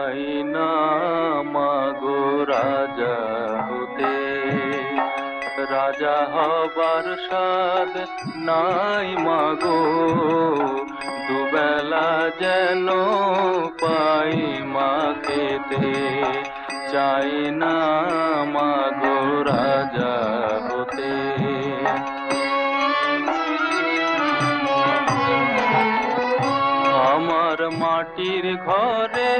চাই না মাগো রাজা হতে, রাজা হবার স্বাদ নাই মাগো, দুবেলা যেন পাই মা খেতে। চাই না মাগো রাজা হতে। আমার মাটির ঘরে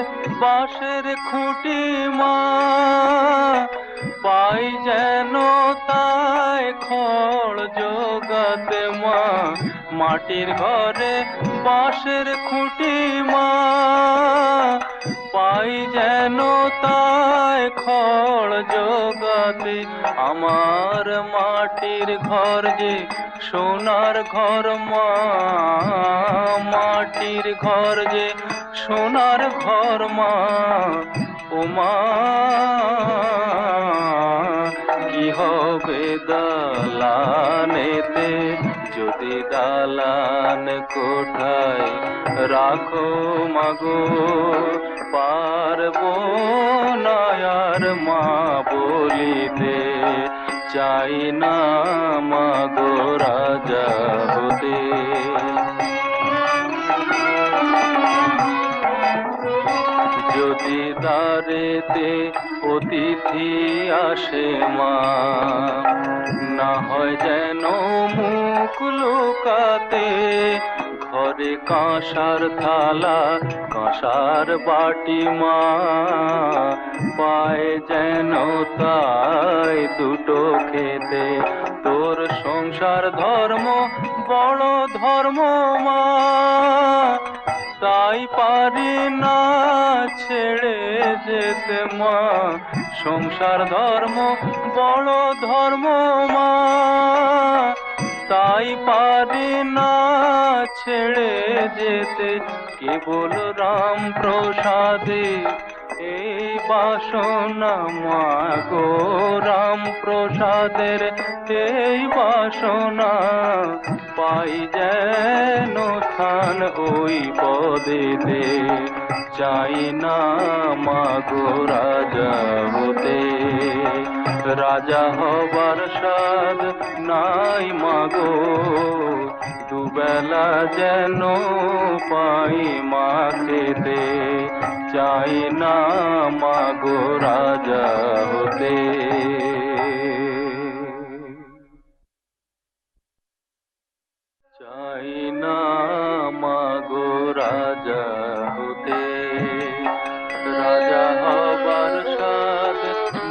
বাঁশের খুঁটি মা, পাই যেন তাই খড় জোগাতে মা। মাটির ঘরে বাঁশের খুঁটি মা, পাই যেন তাই খড় জোগাতে। আমার মাটির ঘর যে সোনার ঘর মা, মাটির ঘর যে সোনার ঘর মা। ও মা, কি হবে দালানেতে যদি দালান কোঠায় রাখো মাগো। পারবো না আর মা বলিতে, চাই না মাগো রাজা হতে। যদি দ্বারেতে অতিথি আসে মা, না হয় যেন মুখ লুকাতে। ঘরে কাঁসার থালা কাঁসার বাটি মা, পায় যেন তাই দুটো খেতে। তোর সংসার ধর্ম বড় ধর্ম মা, তাই পারি না ছেড়ে যেতে মা। সংসার ধর্ম বড় ধর্ম মা, তাই পারি না ছেড়ে যেতে। কেবল রাম প্রসাদে এই বাসনা মা গো, রাম প্রসাদের এই বাসনা। পাই যেন স্থান ওই পদেতে, চাই না মাগো রাজা হতে। রাজা হবার স্বাদ নাই মাগো, দুবেলা যেন পাই মা খেতে। চাই না মাগো রাজা হতে। চাই না মাগো রাজা হতে, রাজা হবার স্বাদ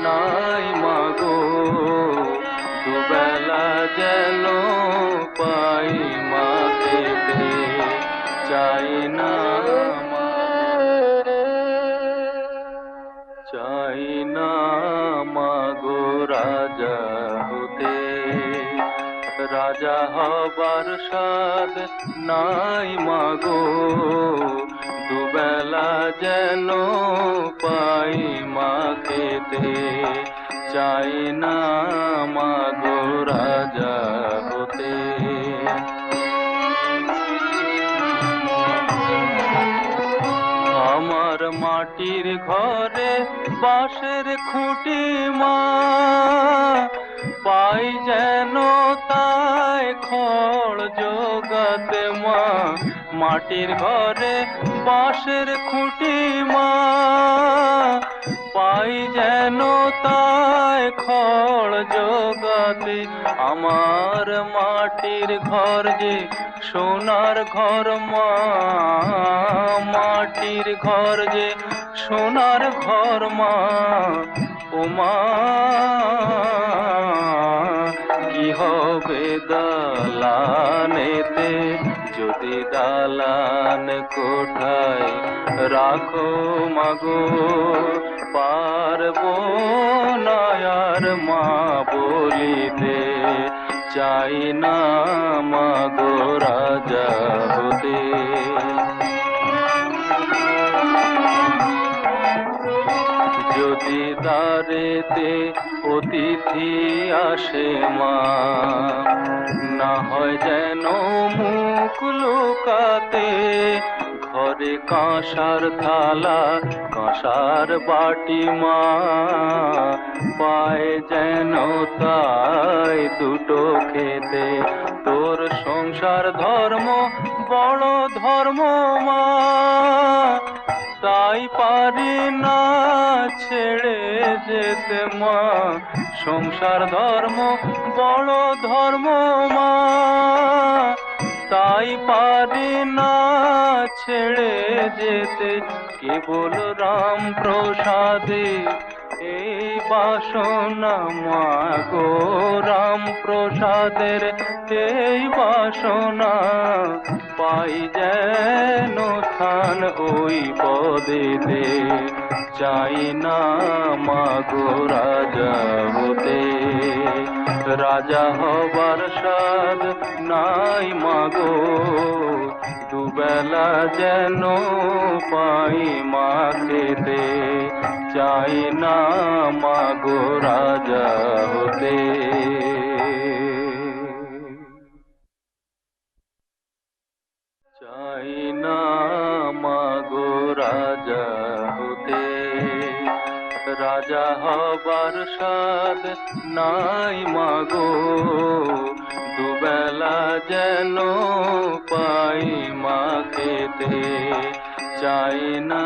নাই মাগো, দুবেলা যেন পাই মা খেতে। চাই না চাই না মাগো রাজা হতে, রাজা হবার স্বাদ নাই মাগো, দুবেলা যেন পাই মা খেতে। চাই না মাগো রাজা হতে। আমার মাটির ঘরে বাঁশের খুঁটি মা, পাই যেন তাই খড় জোগাতে মা। মাটির ঘরে বাঁশের খুঁটি মা, পাই যেন তাই খড় জোগাতে। আমার মাটির ঘর যে সোনার ঘর মা, মাটির ঘর যে সোনার ঘর মা। ও মা, কি হবে দালানেতে যদি দালান কোঠায় রাখো মাগো। পারবো না আর মা বলিতে, চাই না মাগো রাজা হতে। যদি দ্বারেতে অতিথি আসে মা, না হয় যেন মুখ লুকাতে। ঘরে ঘরে কাঁসার থালা কাঁসার বাটি মা, পায় যেন তাই দুটো খেতে। তোর সংসার ধর্ম বড় ধর্ম মা, তাই পারি না ছেড়ে যেতে মা। সংসার ধর্ম বড় ধর্ম মা, তাই পারি না ছেড়ে যেতে। কেবল রাম প্রসাদে এই বাসনা মা গো, রাম প্রসাদের এই বাসনা, পাই যেন স্থান ওই পদেতে। চাই না মা গো রাজা হতে, রাজা হবার সাধ নাই মা গো, দুবেলা যেন পাই মা খেতে। চাই না মা গো রাজা হতে। চাই না মা গো রাজা হতে, রাজা হবার সাধ নাই মা গো, দুবেলা যেন পাই মা খেতে। চাই না